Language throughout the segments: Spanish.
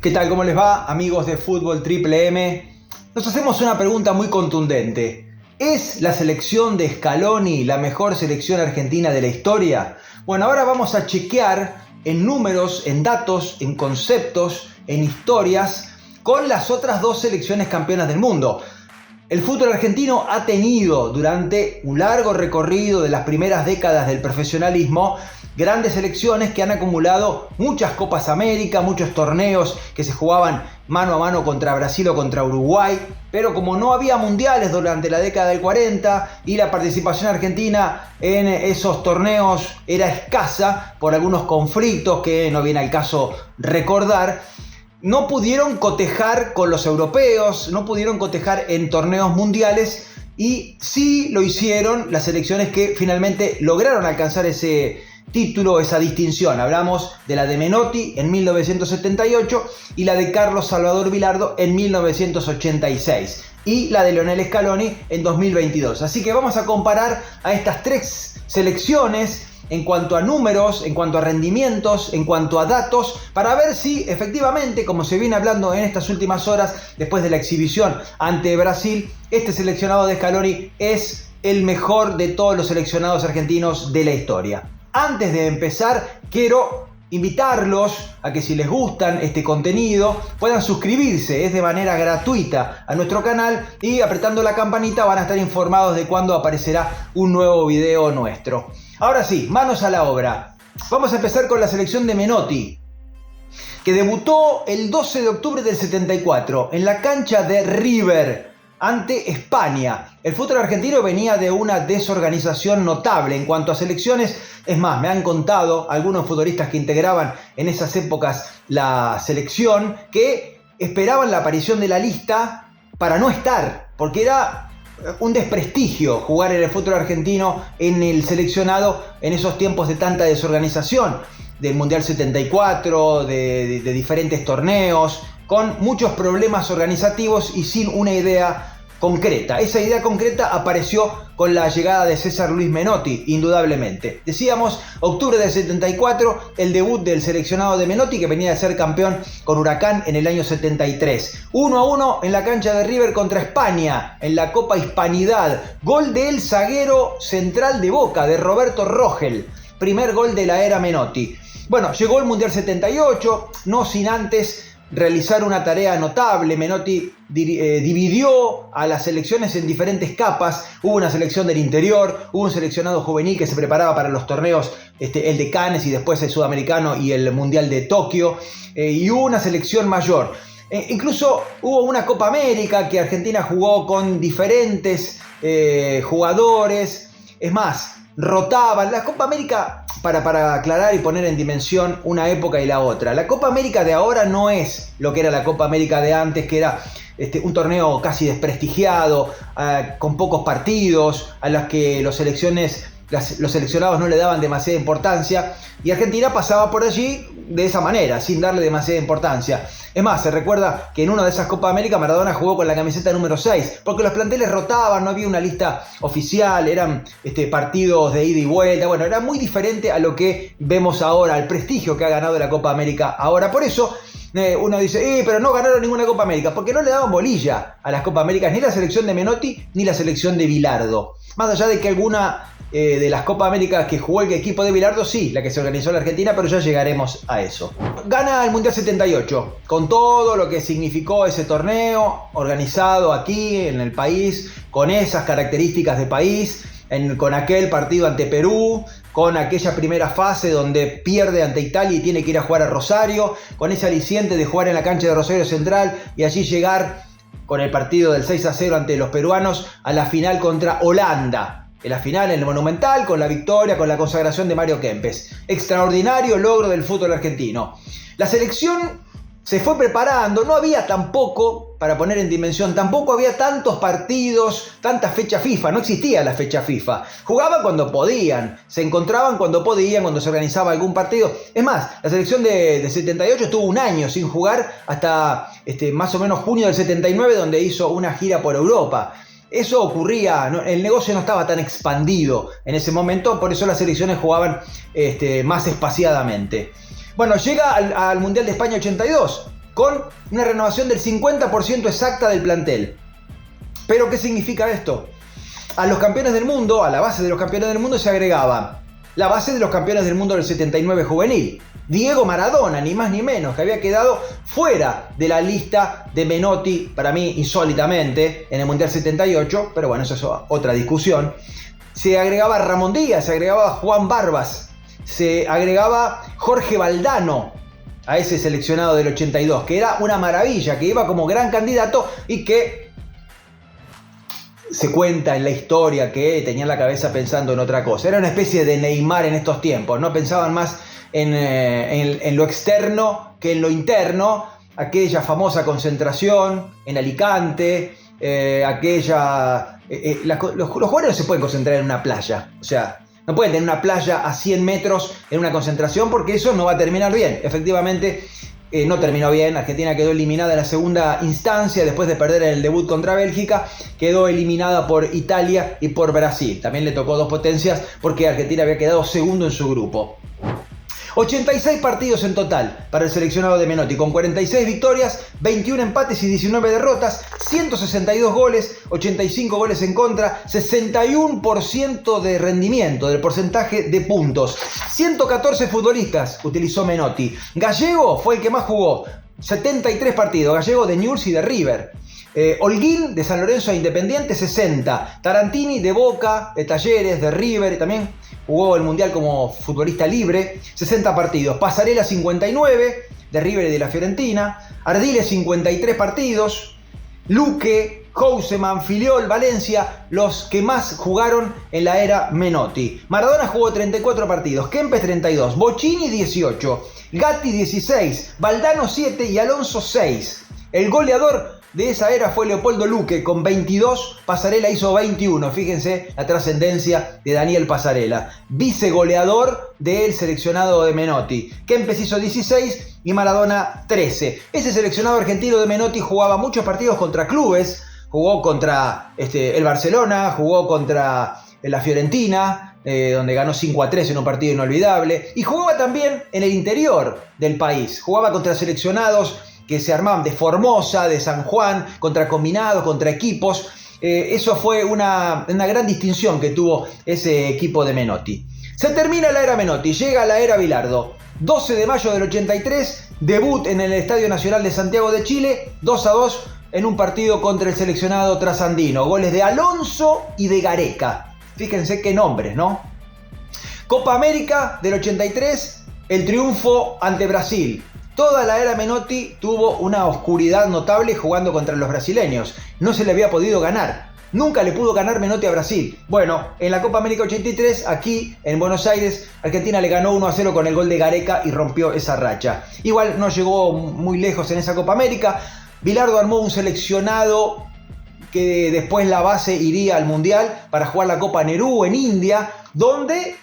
¿Qué tal? ¿Cómo les va, amigos de Fútbol Triple M? Nos hacemos una pregunta muy contundente. ¿Es la selección de Scaloni la mejor selección argentina de la historia? Bueno, ahora vamos a chequear en números, en datos, en conceptos, en historias con las otras dos selecciones campeonas del mundo. El fútbol argentino ha tenido durante un largo recorrido de las primeras décadas del profesionalismo grandes selecciones que han acumulado muchas Copas América, muchos torneos que se jugaban mano a mano contra Brasil o contra Uruguay, pero como no había mundiales durante la década del 40 y la participación argentina en esos torneos era escasa por algunos conflictos que no viene al caso recordar, no pudieron cotejar con los europeos, no pudieron cotejar en torneos mundiales y sí lo hicieron las selecciones que finalmente lograron alcanzar ese título, esa distinción. Hablamos de la de Menotti en 1978 y la de Carlos Salvador Bilardo en 1986 y la de Lionel Scaloni en 2022. Así que vamos a comparar a estas tres selecciones en cuanto a números, en cuanto a rendimientos, en cuanto a datos, para ver si efectivamente, como se viene hablando en estas últimas horas, después de la exhibición ante Brasil, este seleccionado de Scaloni es el mejor de todos los seleccionados argentinos de la historia. Antes de empezar, quiero invitarlos a que si les gustan este contenido puedan suscribirse, es de manera gratuita a nuestro canal y apretando la campanita van a estar informados de cuando aparecerá un nuevo video nuestro. Ahora sí, manos a la obra. Vamos a empezar con la selección de Menotti, que debutó el 12 de octubre del 74 en la cancha de River ante España. El fútbol argentino venía de una desorganización notable en cuanto a selecciones. Es más, me han contado algunos futbolistas que integraban en esas épocas la selección que esperaban la aparición de la lista para no estar, porque era un desprestigio jugar en el fútbol argentino en el seleccionado en esos tiempos de tanta desorganización, del Mundial 74, de diferentes torneos, con muchos problemas organizativos y sin una idea concreta. Esa idea concreta apareció con la llegada de César Luis Menotti, indudablemente. Decíamos, octubre del 74, el debut del seleccionado de Menotti, que venía de ser campeón con Huracán en el año 73. 1-1 en la cancha de River contra España, en la Copa Hispanidad. Gol del zaguero central de Boca, de Roberto Rogel. Primer gol de la era Menotti. Bueno, llegó el Mundial 78, no sin antes realizar una tarea notable. Menotti dividió a las selecciones en diferentes capas. Hubo una selección del interior, hubo un seleccionado juvenil que se preparaba para los torneos, el de Cannes y después el sudamericano y el mundial de Tokio, y hubo una selección mayor. Incluso hubo una Copa América que Argentina jugó con diferentes jugadores. Es más, rotaban. La Copa América, para aclarar y poner en dimensión una época y la otra, la Copa América de ahora no es lo que era la Copa América de antes, que era un torneo casi desprestigiado, con pocos partidos, a los que los seleccionados no le daban demasiada importancia, y Argentina pasaba por allí de esa manera, sin darle demasiada importancia. Es más, se recuerda que en una de esas Copa América Maradona jugó con la camiseta número 6, porque los planteles rotaban, no había una lista oficial, eran partidos de ida y vuelta. Bueno, era muy diferente a lo que vemos ahora, al prestigio que ha ganado la Copa América ahora. Por eso uno dice, pero no ganaron ninguna Copa América, porque no le daban bolilla a las Copa Américas, ni la selección de Menotti, ni la selección de Bilardo. Más allá de que alguna de las Copa Américas que jugó el equipo de Bilardo, sí, la que se organizó en la Argentina, pero ya llegaremos a eso. Gana el Mundial 78, con todo lo que significó ese torneo, organizado aquí en el país, con esas características de país, con aquel partido ante Perú, con aquella primera fase donde pierde ante Italia y tiene que ir a jugar a Rosario, con ese aliciente de jugar en la cancha de Rosario Central y allí llegar con el partido del 6-0 ante los peruanos a la final contra Holanda. En la final, en el Monumental, con la victoria, con la consagración de Mario Kempes. Extraordinario logro del fútbol argentino. La selección se fue preparando, no había tampoco, para poner en dimensión, tampoco había tantos partidos, tantas fechas FIFA, no existía la fecha FIFA. Jugaban cuando podían, se encontraban cuando podían, cuando se organizaba algún partido. Es más, la selección de 78 estuvo un año sin jugar hasta más o menos junio del 79, donde hizo una gira por Europa. Eso ocurría, el negocio no estaba tan expandido en ese momento, por eso las selecciones jugaban más espaciadamente. Bueno, llega al Mundial de España 82, con una renovación del 50% exacta del plantel. ¿Pero qué significa esto? A los campeones del mundo, a la base de los campeones del mundo se agregaba la base de los campeones del mundo del 79 juvenil. Diego Maradona, ni más ni menos, que había quedado fuera de la lista de Menotti, para mí insólitamente, en el Mundial 78, pero bueno, eso es otra discusión. Se agregaba Ramón Díaz, se agregaba Juan Barbas, se agregaba Jorge Valdano a ese seleccionado del 82, que era una maravilla, que iba como gran candidato y que se cuenta en la historia que tenía la cabeza pensando en otra cosa. Era una especie de Neymar en estos tiempos, ¿no? Pensaban más en lo externo que en lo interno. Aquella famosa concentración en Alicante, los jugadores no se pueden concentrar en una playa. O sea, no pueden tener una playa a 100 metros en una concentración porque eso no va a terminar bien. Efectivamente, no terminó bien. Argentina quedó eliminada en la segunda instancia después de perder el debut contra Bélgica. Quedó eliminada por Italia y por Brasil. También le tocó dos potencias porque Argentina había quedado segundo en su grupo. 86 partidos en total para el seleccionado de Menotti, con 46 victorias, 21 empates y 19 derrotas, 162 goles, 85 goles en contra, 61% de rendimiento del porcentaje de puntos. 114 futbolistas utilizó Menotti. Gallego fue el que más jugó, 73 partidos, Gallego de Newell's y de River. Holguín de San Lorenzo e Independiente 60, Tarantini de Boca, de Talleres, de River, también jugó el Mundial como futbolista libre, 60 partidos, Pasarela 59, de River y de la Fiorentina, Ardiles 53 partidos, Luque, Houseman, Filiol, Valencia, los que más jugaron en la era Menotti. Maradona jugó 34 partidos, Kempes 32, Bocini 18, Gatti 16, Valdano 7 y Alonso 6. El goleador de esa era fue Leopoldo Luque con 22, Pasarela hizo 21. Fíjense la trascendencia de Daniel Pasarela, vicegoleador del seleccionado de Menotti. Kempes hizo 16 y Maradona 13. Ese seleccionado argentino de Menotti jugaba muchos partidos contra clubes, jugó contra el Barcelona, jugó contra la Fiorentina, donde ganó 5-3 en un partido inolvidable, y jugaba también en el interior del país, jugaba contra seleccionados que se armaban de Formosa, de San Juan, contra combinados, contra equipos. Eso fue una gran distinción que tuvo ese equipo de Menotti. Se termina la era Menotti, llega la era Bilardo. 12 de mayo del 83, debut en el Estadio Nacional de Santiago de Chile, 2-2 en un partido contra el seleccionado trasandino. Goles de Alonso y de Gareca. Fíjense qué nombres, ¿no? Copa América del 83, el triunfo ante Brasil. Toda la era Menotti tuvo una oscuridad notable jugando contra los brasileños. No se le había podido ganar. Nunca le pudo ganar Menotti a Brasil. Bueno, en la Copa América 83, aquí en Buenos Aires, Argentina le ganó 1-0 con el gol de Gareca y rompió esa racha. Igual no llegó muy lejos en esa Copa América. Bilardo armó un seleccionado que después la base iría al Mundial para jugar la Copa Nehru en India, donde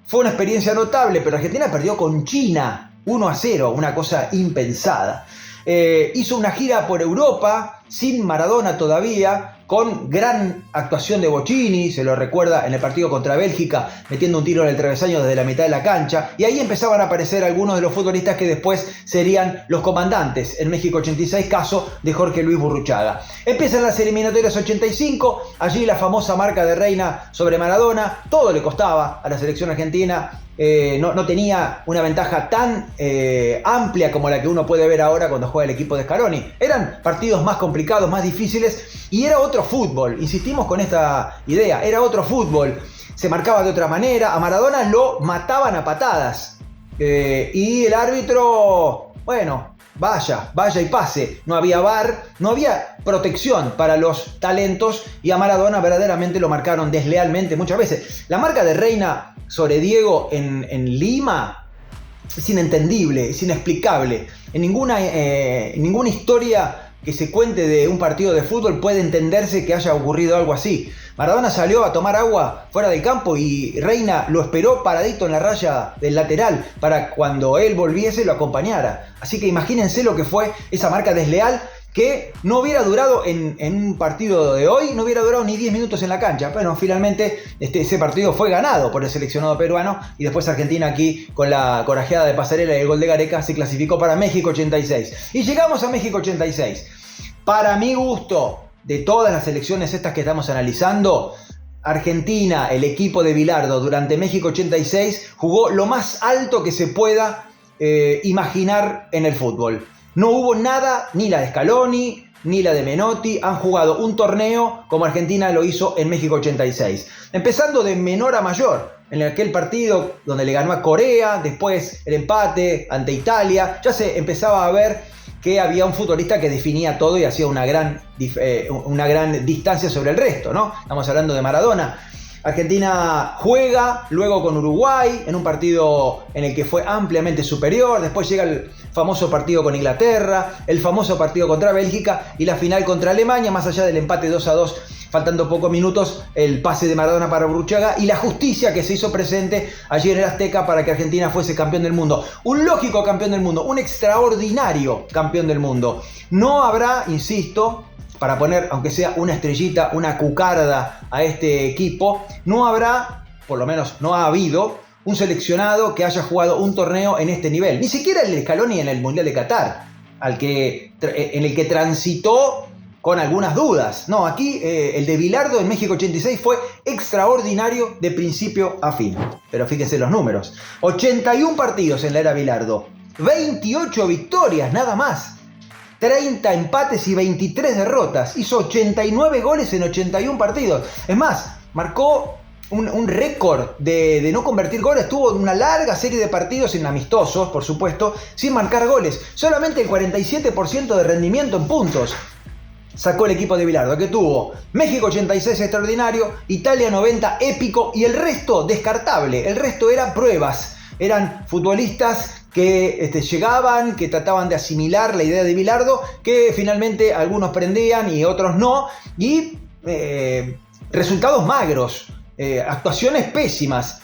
fue una experiencia notable, pero Argentina perdió con China 1-0, una cosa impensada. Hizo una gira por Europa, sin Maradona todavía, con gran actuación de Bocini, se lo recuerda en el partido contra Bélgica, metiendo un tiro en el travesaño desde la mitad de la cancha, y ahí empezaban a aparecer algunos de los futbolistas que después serían los comandantes en México 86, caso de Jorge Luis Burruchaga. Empiezan las eliminatorias 85, allí la famosa marca de Reina sobre Maradona, todo le costaba a la selección argentina. No tenía una ventaja tan amplia como la que uno puede ver ahora cuando juega el equipo de Scaloni. Eran partidos más complicados, más difíciles, y era otro fútbol. Insistimos con esta idea, era otro fútbol. Se marcaba de otra manera, a Maradona lo mataban a patadas. Y el árbitro, bueno, vaya y pase. No había VAR, no había protección para los talentos, y a Maradona verdaderamente lo marcaron deslealmente muchas veces. La marca de Reina sobre Diego en Lima es inentendible, es inexplicable. En ninguna historia que se cuente de un partido de fútbol puede entenderse que haya ocurrido algo así. Maradona salió a tomar agua fuera del campo y Reina lo esperó paradito en la raya del lateral para cuando él volviese lo acompañara. Así que imagínense lo que fue esa marca desleal que no hubiera durado en un partido de hoy, no hubiera durado ni 10 minutos en la cancha. Pero finalmente ese partido fue ganado por el seleccionado peruano y después Argentina aquí con la corajeada de Pasarela y el gol de Gareca se clasificó para México 86. Y llegamos a México 86. Para mi gusto, de todas las selecciones estas que estamos analizando, Argentina, el equipo de Bilardo durante México 86 jugó lo más alto que se pueda imaginar en el fútbol. No hubo nada, ni la de Scaloni, ni la de Menotti, han jugado un torneo como Argentina lo hizo en México 86. Empezando de menor a mayor, en aquel partido donde le ganó a Corea, después el empate ante Italia, ya se empezaba a ver que había un futbolista que definía todo y hacía una gran distancia sobre el resto, ¿no? Estamos hablando de Maradona. Argentina juega luego con Uruguay en un partido en el que fue ampliamente superior. Después llega el famoso partido con Inglaterra, el famoso partido contra Bélgica y la final contra Alemania. Más allá del empate 2-2, faltando pocos minutos, el pase de Maradona para Burruchaga y la justicia que se hizo presente allí en el Azteca para que Argentina fuese campeón del mundo. Un lógico campeón del mundo, un extraordinario campeón del mundo. No habrá, insisto, para poner, aunque sea una estrellita, una cucarda a este equipo, no habrá, por lo menos no ha habido, un seleccionado que haya jugado un torneo en este nivel. Ni siquiera el Scaloni en el Mundial de Qatar, en el que transitó con algunas dudas. No, aquí el de Bilardo en México 86 fue extraordinario de principio a fin. Pero fíjense los números. 81 partidos en la era Bilardo, 28 victorias nada más. 30 empates y 23 derrotas. Hizo 89 goles en 81 partidos. Es más, marcó un récord de no convertir goles. Tuvo una larga serie de partidos en amistosos, por supuesto, sin marcar goles. Solamente el 47% de rendimiento en puntos sacó el equipo de Bilardo, que tuvo México 86 extraordinario, Italia 90 épico y el resto descartable. El resto era pruebas. Eran futbolistas que llegaban, que trataban de asimilar la idea de Bilardo, que finalmente algunos prendían y otros no, y resultados magros, actuaciones pésimas.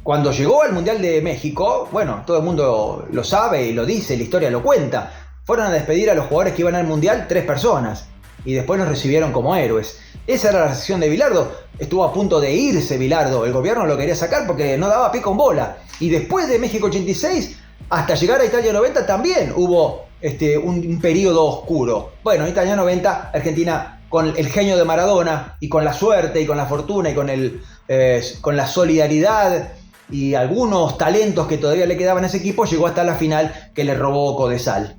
Cuando llegó al Mundial de México, bueno, todo el mundo lo sabe y lo dice, la historia lo cuenta, fueron a despedir a los jugadores que iban al Mundial 3 personas, y después los recibieron como héroes. Esa era la sección de Bilardo. Estuvo a punto de irse Bilardo, el gobierno lo quería sacar porque no daba pie con bola. Y después de México 86, hasta llegar a Italia 90 también hubo un periodo oscuro. Bueno, en Italia 90, Argentina con el genio de Maradona y con la suerte y con la fortuna y con la solidaridad y algunos talentos que todavía le quedaban a ese equipo, llegó hasta la final que le robó Codesal.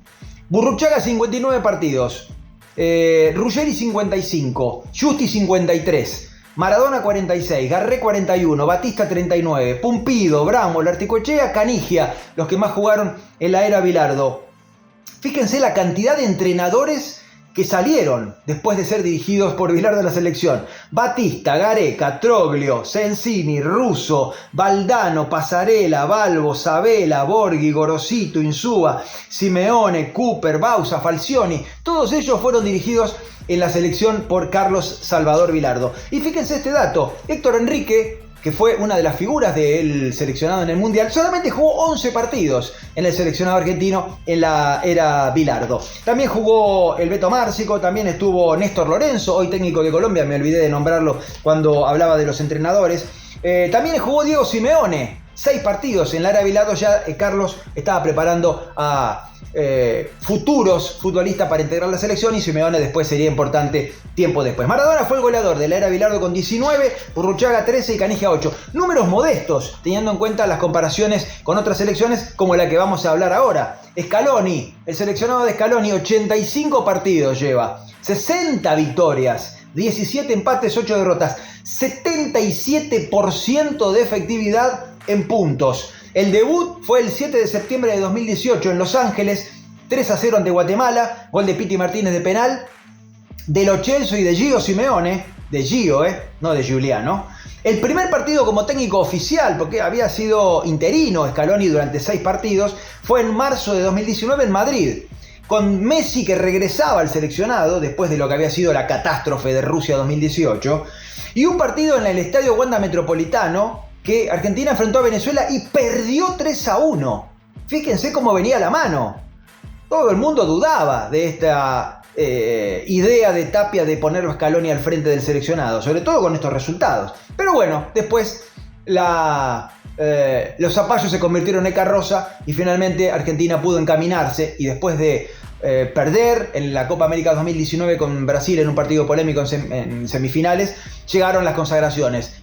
Burruchaga 59 partidos, Ruggeri 55, Justi 53, Maradona 46, Garré 41, Batista 39, Pumpido, Bramo, Larticochea, Canigia, los que más jugaron en la era Bilardo. Fíjense la cantidad de entrenadores que salieron después de ser dirigidos por Bilardo en la selección. Batista, Gareca, Troglio, Sensini, Russo, Valdano, Pasarela, Balbo, Sabela, Borghi, Gorosito, Insúa, Simeone, Cooper, Bausa, Falcioni. Todos ellos fueron dirigidos en la selección por Carlos Salvador Bilardo. Y fíjense este dato, Héctor Enrique, que fue una de las figuras del seleccionado en el Mundial, solamente jugó 11 partidos en el seleccionado argentino en la era Bilardo. También jugó el Beto Márcico, también estuvo Néstor Lorenzo, hoy técnico de Colombia, me olvidé de nombrarlo cuando hablaba de los entrenadores. También jugó Diego Simeone, 6 partidos en la era Bilardo. Ya Carlos estaba preparando a futuros futbolistas para integrar la selección y Simeone después sería importante tiempo después. Maradona fue el goleador de la era Bilardo con 19, Burruchaga 13 y Canigia 8. Números modestos, teniendo en cuenta las comparaciones con otras selecciones como la que vamos a hablar ahora. Scaloni, el seleccionado de Scaloni, 85 partidos lleva, 60 victorias, 17 empates, 8 derrotas, 77% de efectividad en puntos. El debut fue el 7 de septiembre de 2018 en Los Ángeles, 3-0 ante Guatemala, gol de Piti Martínez de penal, de Lo Celso y de Gio Simeone, de Gio, no de Giuliano. El primer partido como técnico oficial, porque había sido interino Scaloni durante 6 partidos, fue en marzo de 2019 en Madrid, con Messi que regresaba al seleccionado después de lo que había sido la catástrofe de Rusia 2018, y un partido en el Estadio Wanda Metropolitano, que Argentina enfrentó a Venezuela y perdió 3-1. Fíjense cómo venía la mano. Todo el mundo dudaba de esta idea de Tapia de ponerlo a Scaloni al frente del seleccionado, sobre todo con estos resultados. Pero bueno, después los zapallos se convirtieron en carroza y finalmente Argentina pudo encaminarse, y después de perder en la Copa América 2019 con Brasil en un partido polémico en semifinales, llegaron las consagraciones.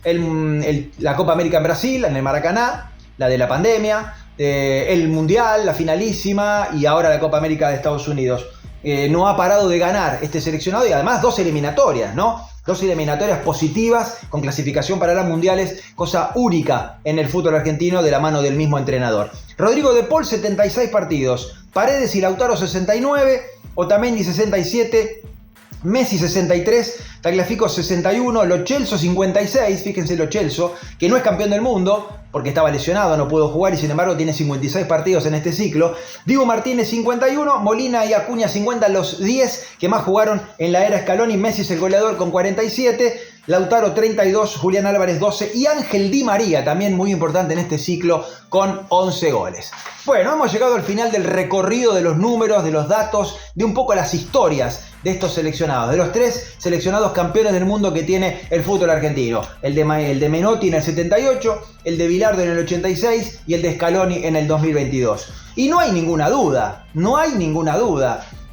La Copa América en Brasil, en el Maracaná, la de la pandemia, el Mundial, la finalísima, y ahora la Copa América de Estados Unidos. No ha parado de ganar este seleccionado, y además 2 eliminatorias, ¿no? 2 eliminatorias positivas con clasificación para las mundiales, cosa única en el fútbol argentino, de la mano del mismo entrenador. Rodrigo de Paul, 76 partidos. Paredes y Lautaro, 69. Otamendi, 67. Messi, 63. Tagliafico, 61. Lo Celso, 56. Fíjense Lo Celso, que no es campeón del mundo porque estaba lesionado, no pudo jugar, y sin embargo tiene 56 partidos en este ciclo. Dibu Martínez, 51. Molina y Acuña, 50, los 10 que más jugaron en la era Scaloni. Messi es el goleador con 47. Lautaro, 32. Julián Álvarez, 12. Y Ángel Di María, también muy importante en este ciclo, con 11 goles. Bueno, hemos llegado al final del recorrido de los números, de los datos, de un poco las historias de estos seleccionados, de los 3 seleccionados campeones del mundo que tiene el fútbol argentino. El de Menotti en el 78, el de Bilardo en el 86 y el de Scaloni en el 2022. Y no hay ninguna duda,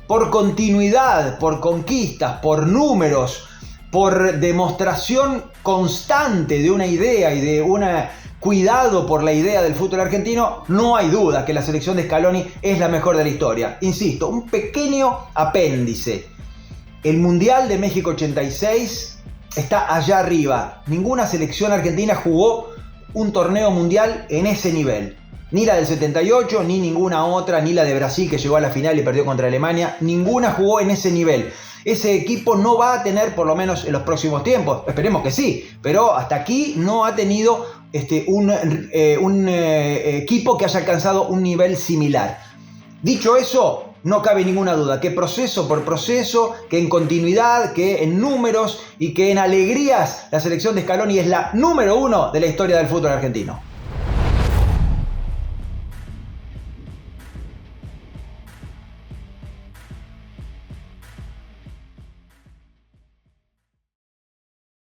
por continuidad, por conquistas, por números, por demostración constante de una idea y de un cuidado por la idea del fútbol argentino, no hay duda que la selección de Scaloni es la mejor de la historia. Insisto, un pequeño apéndice. El Mundial de México 86 está allá arriba. Ninguna selección argentina jugó un torneo mundial en ese nivel. Ni la del 78, ni ninguna otra, ni la de Brasil, que llegó a la final y perdió contra Alemania. Ninguna jugó en ese nivel. Ese equipo no va a tener, por lo menos en los próximos tiempos, esperemos que sí, pero hasta aquí no ha tenido un equipo que haya alcanzado un nivel similar. Dicho eso, no cabe ninguna duda que proceso por proceso, que en continuidad, que en números y que en alegrías, la selección de Scaloni es la número 1 de la historia del fútbol argentino.